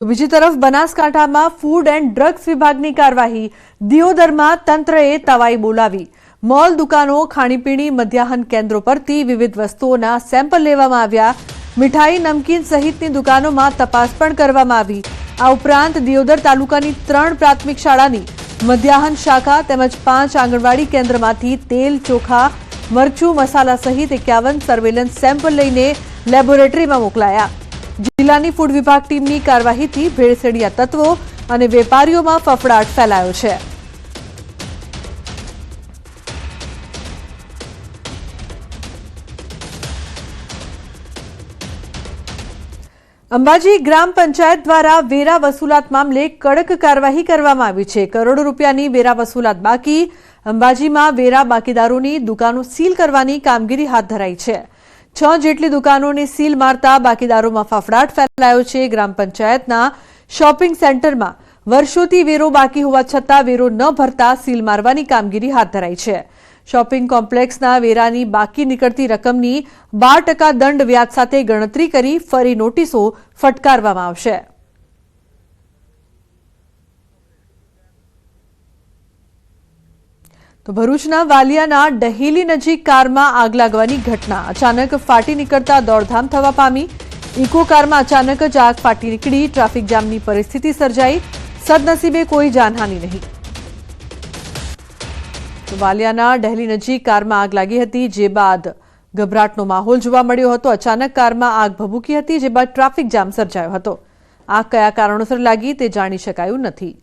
તો બીજી તરફ બનાસકાંઠામાં ફૂડ એન્ડ ડ્રગ્સ વિભાગની કાર્યવાહી, દિયોદરમાં તંત્રએ તવાઈ બોલાવી। મોલ, દુકાનો, ખાણીપીણી, મધ્યાહન કેન્દ્રો પરથી વિવિધ વસ્તુઓના સેમ્પલ લેવામાં આવ્યા। મીઠાઈ, નમકીન સહિતની દુકાનોમાં તપાસ પણ કરવામાં આવી। આ ઉપરાંત દિયોદર તાલુકાની 3 પ્રાથમિક શાળાની મધ્યાહન શાખા તેમજ 5 આંગણવાડી કેન્દ્રમાંથી તેલ, ચોખા, મરચું, મસાલા સહિત 51 સર્વેલન્સ સેમ્પલ લઈને લેબોરેટરીમાં મોકલાયા। જિલ્લાની ફૂડ વિભાગ ટીમની કાર્યવાહીથી ભેળસેળિયા તત્વો અને વેપારીઓમાં ફફડાટ ફેલાયો છે। અંબાજી ગ્રામ પંચાયત દ્વારા વેરા વસૂલાત મામલે કડક કાર્યવાહી કરવામાં આવી છે। કરોડો રૂપિયાની વેરા વસૂલાત બાકી, અંબાજીમાં વેરા બાકીદારોની દુકાનો સીલ કરવાની કામગીરી હાથ ધરાઈ છે। 6 જેટલી દુકાનોને સીલ મારતા બાકીદારોમાં ફફડાટ ફેલાયો છે। ગ્રામ પંચાયતના શોપિંગ સેન્ટરમાં વર્ષોથી વેરો બાકી હોવા છતાં વેરો ન ભરતા સીલ મારવાની કામગીરી હાથ ધરાઈ છે। શોપિંગ કોમ્પ્લેક્સના વેરાની બાકી નીકળતી રકમની 12% દંડ વ્યાજ સાથે ગણતરી કરી ફરી નોટિસો ફટકારવામાં આવશે। તો ભરૂચના વાલિયાના ડહેલી નજીક કારમાં આગ લાગવાની ઘટના, અચાનક ફાટી નીકળતા દોડધામ થવા પામી। ઇકો કારમાં અચાનક જ આગ ફાટી નીકળી ટ્રાફિક જામની પરિસ્થિતિ સર્જાઈ। સદનસીબે કોઈ જાનહાનિ નહીં। તો વાલિયાના ડહેલી નજીક કારમાં આગ લાગી હતી, જે બાદ ગભરાટનો માહોલ જોવા મળ્યો હતો। અચાનક કારમાં આગ ભભૂકી હતી, જે બાદ ટ્રાફિક જામ સર્જાયો હતો। આગ કયા કારણોસર લાગી તે જાણી શકાયું નથી।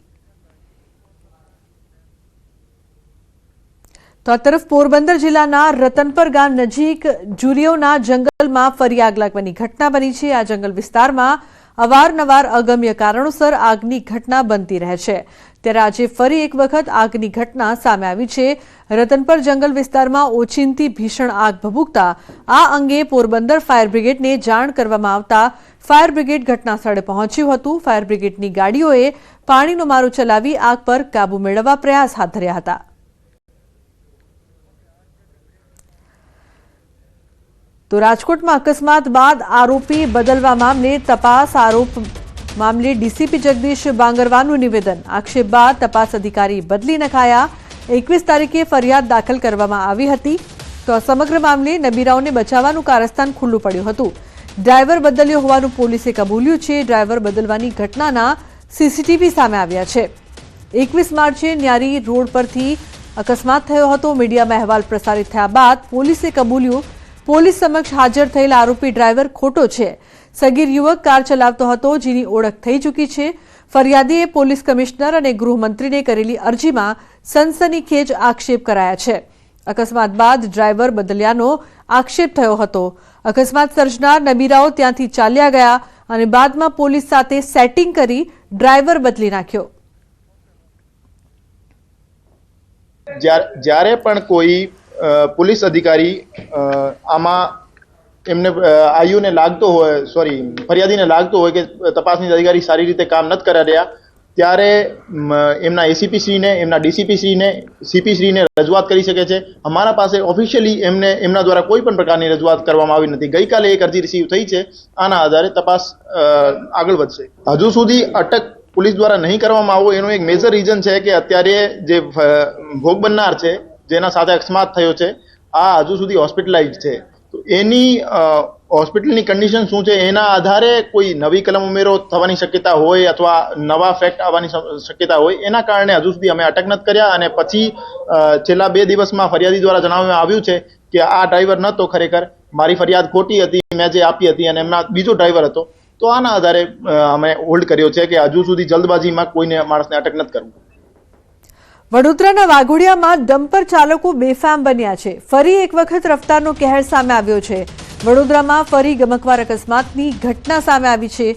તો આ તરફ પોરબંદર જિલ્લાના રતનપર ગામ નજીક જુરિયોના જંગલમાં ફરી આગ લાગવાની ઘટના બની છે। આ જંગલ વિસ્તારમાં અવારનવાર અગમ્ય કારણોસર આગની ઘટના બનતી રહે છે, ત્યારે આજે ફરી એક વખત આગની ઘટના સામે આવી છે। રતનપર જંગલ વિસ્તારમાં ઓચિંતી ભીષણ આગ ભભૂકતા આ અંગે પોરબંદર ફાયર બ્રિગેડને જાણ કરવામાં આવતા ફાયર બ્રિગેડ ઘટના સ્થળે પહોંચ્યું હતું। ફાયર બ્રિગેડની ગાડીઓએ પાણીનો મારો ચલાવી આગ પર કાબુ મેળવવા પ્રયાસ હાથ ધર્યા હતા। તો રાજકોટમાં અકસ્માત બાદ આરોપી બદલવા મામલે તપાસ, આરોપ મામલે ડીસીપી જગદીશ બાંગરવાનું નિવેદન, આક્ષેપ બાદ તપાસ અધિકારી બદલી નખાયા। 21 તારીખે ફરિયાદ દાખલ કરવામાં આવી હતી। તો આ સમગ્ર મામલે નબીરાઓને બચાવવાનું કારસ્તાન ખુલ્લું પડ્યું હતું। ડ્રાઈવર બદલ્યો હોવાનું પોલીસે કબૂલ્યું છે। ડ્રાઈવર બદલવાની ઘટનાના સીસીટીવી સામે આવ્યા છે। 21 માર્ચે ન્યારી રોડ પરથી અકસ્માત થયો હતો। મીડિયામાં અહેવાલ પ્રસારિત થયા બાદ પોલીસે કબૂલ્યું। પોલીસ સમક્ષ હાજર થયેલ આરોપી ડ્રાઈવર ખોટો છે। સગીર યુવક કાર ચલાવતો હતો, જેની ઓળખ થઈ ચૂકી છે। ફરિયાદીએ પોલીસ કમિશનર અને ગૃહમંત્રીને કરેલી અરજીમાં સનસનીખેજ આક્ષેપ કરાયા છે। અકસ્માત બાદ ડ્રાઈવર બદલ્યાનો આક્ષેપ થયો હતો। અકસ્માત સર્જનાર નબીરાઓ ત્યાંથી ચાલ્યા ગયા અને બાદમાં પોલીસ સાથે સેટિંગ કરી ડ્રાઈવર બદલી નાખ્યો। જ્યારે પણ કોઈ પોલીસ અધિકારી આમાં એમને આયુને લાગતો હોય, ફરિયાદીને લાગતો હોય કે તપાસની અધિકારી સારી રીતે કામ નથી કરી રહ્યા, ત્યારે એમના એસીપી શ્રીને, એમના ડીસીપી શ્રીને, સીપી શ્રીને રજૂઆત કરી શકે છે। અમારા પાસે ઓફિશિયલી એમના દ્વારા કોઈ પણ પ્રકારની રજૂઆત કરવામાં આવી નથી। ગઈકાલે એક અરજી રિસીવ થઈ છે। આના આધારે તપાસ આગળ વધશે। હજુ સુધી અટક પોલીસ દ્વારા નહીં કરવામાં આવો એનું એક મેજર રીઝન છે કે અત્યારે જે ભોગ બનનાર છે, જેના સાથે અકસ્માત થયો છે, આ હજુ સુધી હોસ્પિટલાઇઝ છે। તો એની હોસ્પિટલની કન્ડિશન શું છે એના આધારે કોઈ નવી કલમ ઉમેરો થવાની શક્યતા હોય અથવા નવા ફેક્ટ આવવાની શક્યતા હોય, એના કારણે હજુ સુધી અમે અટક નથી કર્યા। અને પછી છેલ્લા 2 દિવસમાં ફરિયાદી દ્વારા જણાવવામાં આવ્યું છે કે આ ડ્રાઈવર નહોતો, ખરેખર મારી ફરિયાદ ખોટી હતી, મેં જે આપી હતી, અને એમના બીજો ડ્રાઈવર હતો। તો આના આધારે અમે હોલ્ડ કર્યો છે કે હજુ સુધી જલ્દબાજીમાં કોઈને માણસને અટક નથી કરવું। વડોદરાના વાઘોડિયામાં ડમ્પર ચાલકો બેફામ બન્યા છે। ફરી એક વખત રફતારનો કહેર સામે આવ્યો છે। વડોદરામાં ફરી ગમકવાર અકસ્માતની ઘટના સામે આવી છે।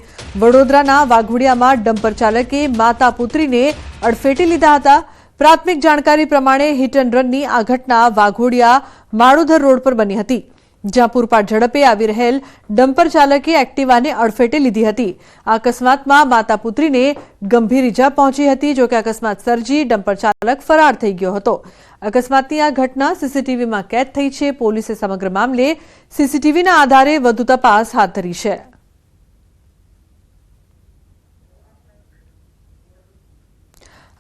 વડોદરાના વાઘોડિયામાં ડમ્પર ચાલકે માતા પુત્રીને અડફેટે લીધા હતા। પ્રાથમિક જાણકારી પ્રમાણે હિટ એન્ડ રનની આ ઘટના વાઘોડિયા માળોદર રોડ પર બની હતી, જ્યાં પૂરપાટ ઝડપે આવી રહેલ ડમ્પર ચાલકે એક્ટિવાને અડફેટે લીધી હતી। આ અકસ્માતમાં માતા પુત્રીને ગંભીર ઇજા પહોંચી હતી। જોકે અકસ્માત સર્જી ડમ્પર ચાલક ફરાર થઈ ગયો હતો। અકસ્માતની આ ઘટના સીસીટીવીમાં કેદ થઈ છે। પોલીસે સમગ્ર મામલે સીસીટીવીના આધારે વધુ તપાસ હાથ ધરી છે।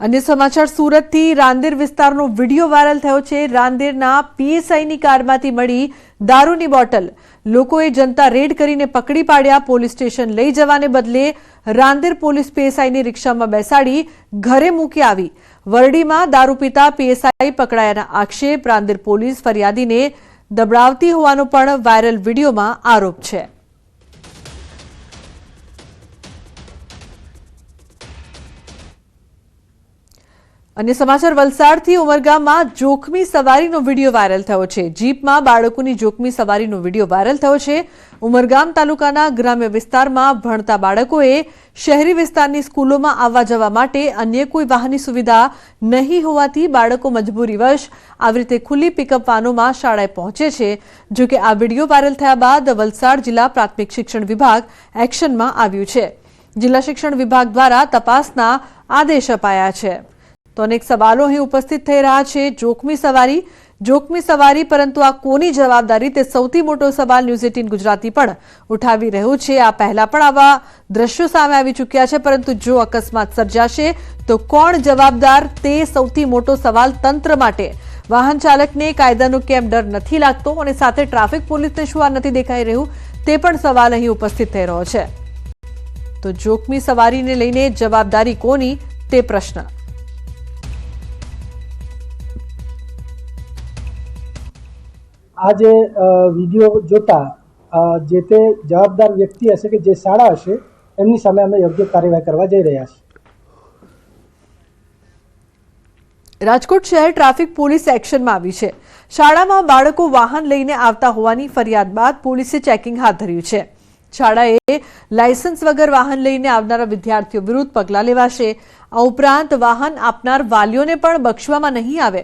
अन्य समाचार सूरतथी रांदेर विस्तारनो विडियो वायरल थयो छे। रांदेરના પીએસઆઈની કારમાંથી મળી દારૂની બોટલ લોકોએ જનતા રેડ કરીને પકડી પાડ્યા। પોલીસ સ્ટેશન લઈ જવાને બદલે રાંદેર પોલીસ પીએસઆઈની રિક્ષામાં બેસાડી ઘરે મૂકી આવી। વરડીમાં દારૂ પીતા પીએસઆઈ પકડાયાના આક્ષેપ રાંદેર પોલીસ ફરિયાદીને દબડાવતી હોવાનો પણ વાયરલ વિડીયોમાં આરોપ છે। अन्य समाचार वलसाडथी उमरगामમાં જોખમી સવારીનો વિડીયો વાયરલ થયો છે। જીપમાં બાળકોની જોખમી સવારીનો વિડીયો વાયરલ થયો છે। ઉમરગામ તાલુકાના ગ્રામ્ય વિસ્તારમાં ભણતા બાળકોએ શહેરી વિસ્તારની સ્કૂલોમાં આવવા જવા માટે અન્ય કોઈ વાહનની સુવિધા નહીં હોવાથી બાળકો મજબૂરીવશ આવી રીતે ખુલ્લી પિકઅપ વાનોમાં શાળાએ પહોંચે છે। જો કે આ વિડીયો વાયરલ થયા બાદ વલસાડ જિલ્લા પ્રાથમિક શિક્ષણ વિભાગ એક્શનમાં આવ્યું છે। જિલ્લા શિક્ષણ વિભાગ દ્વારા તપાસના આદેશ અપાયા છે। तो अनेक सवालों ही उपस्थित थई रह्या छे। जोखमी सवारी परंतु आ कोनी जवाबदारी ते सौथी मोटो सवाल न्यूज 18 गुजराती पण उठावी रह्युं छे। आ पहला पण आवा दृश्यो सामे आवी चूक्या छे, परंतु जो अकस्मात सर्जाशे तो कोण जवाबदार ते सौथी मोटो सवाल तंत्र माटे। वाहन चालकने कायदानो केम डर नथी लागतो अने साथे ट्राफिक पोलीसने शुं आ नथी देखाई रह्युं ते पण सवाल અહીં उपस्थित થઈ રહ્યો છે। तो जोखमी सवारीने लईने जवाबदारी कोनी ते प्रश्न। आज विडियो जोता जे ते जवाबदार व्यक्ति हशे के जे शाळा हशे एमनी सामे अमे योग्य कार्यवाही करवा जई रह्या छीए। राजकोट शहर ट्राफिक पोलीस एक्शનમાં આવી છે। શાળામાં બાળકો વાહન લઈને આવતા હોવાની ફરિયાદ બાદ પોલીસે ચેકિંગ હાથ ધર્યું છે। શાળાએ લાયસન્સ વગર વાહન લઈને આવનારા વિદ્યાર્થીઓ વિરુદ્ધ પગલાં લેવાશે। આ ઉપરાંત વાહન આપનાર વાલીઓને પણ બક્ષવામાં નહીં આવે।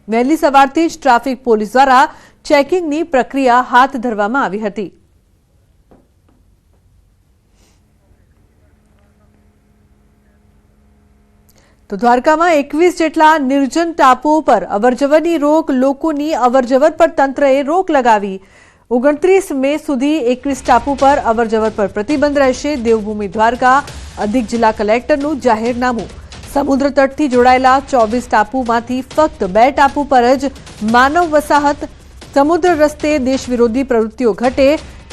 વહેલી સવારથી જ ટ્રાફિક પોલીસ દ્વારા ચેકિંગની પ્રક્રિયા હાથ ધરવામાં આવી હતી। તો દ્વારકામાં 21 જેટલા નિર્જન ટાપુઓ પર અવરજવરની રોક, લોકોની અવરજવર પર તંત્રએ રોક લગાવી। 29 મે સુધી 21 ટાપુ પર અવરજવર પર પ્રતિબંધ રહેશે। દેવભૂમિ દ્વારકા અધિક જિલ્લા કલેક્ટરનું જાહેરનામું। સમુદ્ર તટથી જોડાયેલા 24 ટાપુમાંથી ફક્ત 2 ટાપુ પર જ માનવ વસાહત। સમુદ્ર રસ્તે દેશ વિરોધી પ્રવૃત્તિઓ ઘટે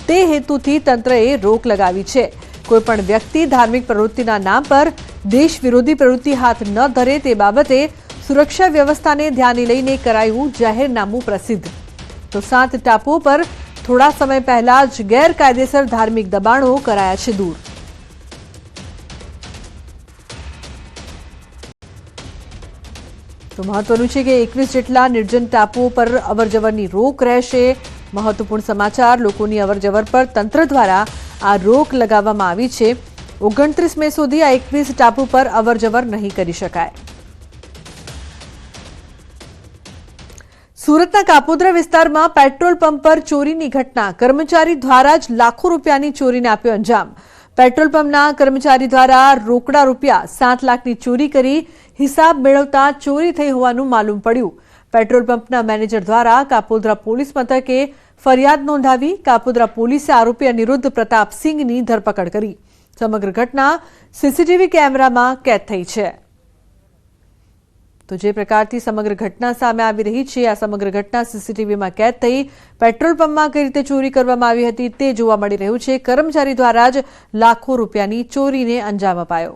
તે હેતુથી તંત્રએ રોક લગાવી છે। કોઈપણ વ્યક્તિ ધાર્મિક પ્રવૃત્તિના નામ પર દેશ વિરોધી પ્રવૃત્તિ હાથ ન ધરે તે બાબતે સુરક્ષા વ્યવસ્થાને ધ્યાને લઈને કરાયું જાહેરનામું પ્રસિદ્ધ। તો 7 ટાપુઓ પર થોડા સમય પહેલા જ ગેરકાયદેસર ધાર્મિક દબાણો કરાયા છે દૂર। तो महत्वનું છે કે 21 જેટલા નિર્જન ટાપુઓ પર અવરજવરની રોક રહેશે। મહત્વપૂર્ણ સમાચાર, લોકોની અવરજવર પર તંત્ર દ્વારા આ રોક લગાવવામાં આવી છે। 29 મે સુધી આ 21 ટાપુ પર અવરજવર નહીં કરી શકાય। સુરતના કાપોદ્રા વિસ્તારમાં પેટ્રોલ પંપ પર ચોરીની ઘટના। કર્મચારી દ્વારા જ લાખો રૂપિયાની ચોરીને આપ્યો અંજામ। પેટ્રોલ પંપના કર્મચારી દ્વારા રોકડા રૂપિયા 7 લાખની ચોરી કરી हिसाब मेळवता चोरी थई होवानुं मालूम पड्युं। पेट्रोल पंपना मैनेजर द्वारा कापोद्रा पोलीस मथके फरियाद नोंधावी। कापोद्रा पोलीसे आरोपी अनिरुद्ध प्रताप सिंहनी धरपकड़ करी। समग्र घटना सीसीटीवी कैमरामां कैद थई छे। तो जे प्रकारथी समग्र घटना सामे आवी रही छे, आ समग्र घटना सीसीटीवीमां कैद थई पेट्रोल पंपमां कई रीते चोरी करवामां आवी हती ते जोवा मळी रह्युं छे। कर्मचारी द्वारा ज लाखो रूपियानी चोरीने अंजाम अपायो।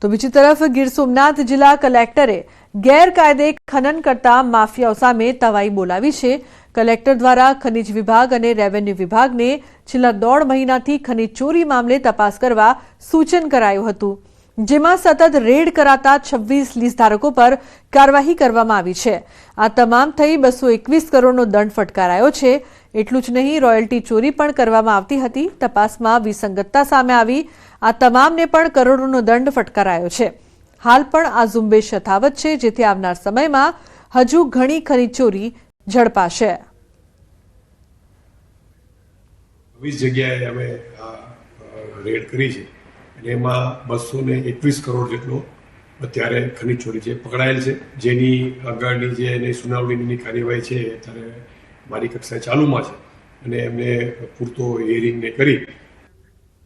तो बीजी तरफ गीर सोमनाथ जिला कलेक्टरे गैरकायदे खनन करता माफियाओं सामे तवाई बोलावी छे। कलेक्टर द्वारा खनिज विभाग अने रेवन्यू विभागने छेल्ला 1.5 महीनाथी खनिज चोरी मामले तपास करवा सूचन करायुं हतुं। जेमां सतत रेड कराता 26 लीज धारकों पर कार्यवाही करवामां आवी छे। आ तमाम थई 221 करोड़नो दंड फटकारायो छे। એટલું જ નહીં, રોયલ્ટી ચોરી પણ કરવામાં આવતી હતી। તપાસમાં વિસંગતતા સામે આવી। આ તમામને પણ કરોડોનો દંડ ફટકારાયો છે। હાલ પણ આ ઝુંબેશ યથાવત છે, જેથી આવનાર સમયમાં હજુ ઘણી ખનીજ ચોરી ઝડપાશે। 20 જગ્યાએ અમે રેડ કરી છે અને એમાં 221 કરોડ જેટલો અત્યારે ખનીજ ચોરી છે પકડાયેલ છે। જેની આગળની જે એની સુનાવણીની કાર્યવાહી છે અત્યારે મારી કક્ષાએ ચાલુમાં છે અને એમને પૂરતો હિયરિંગને કરી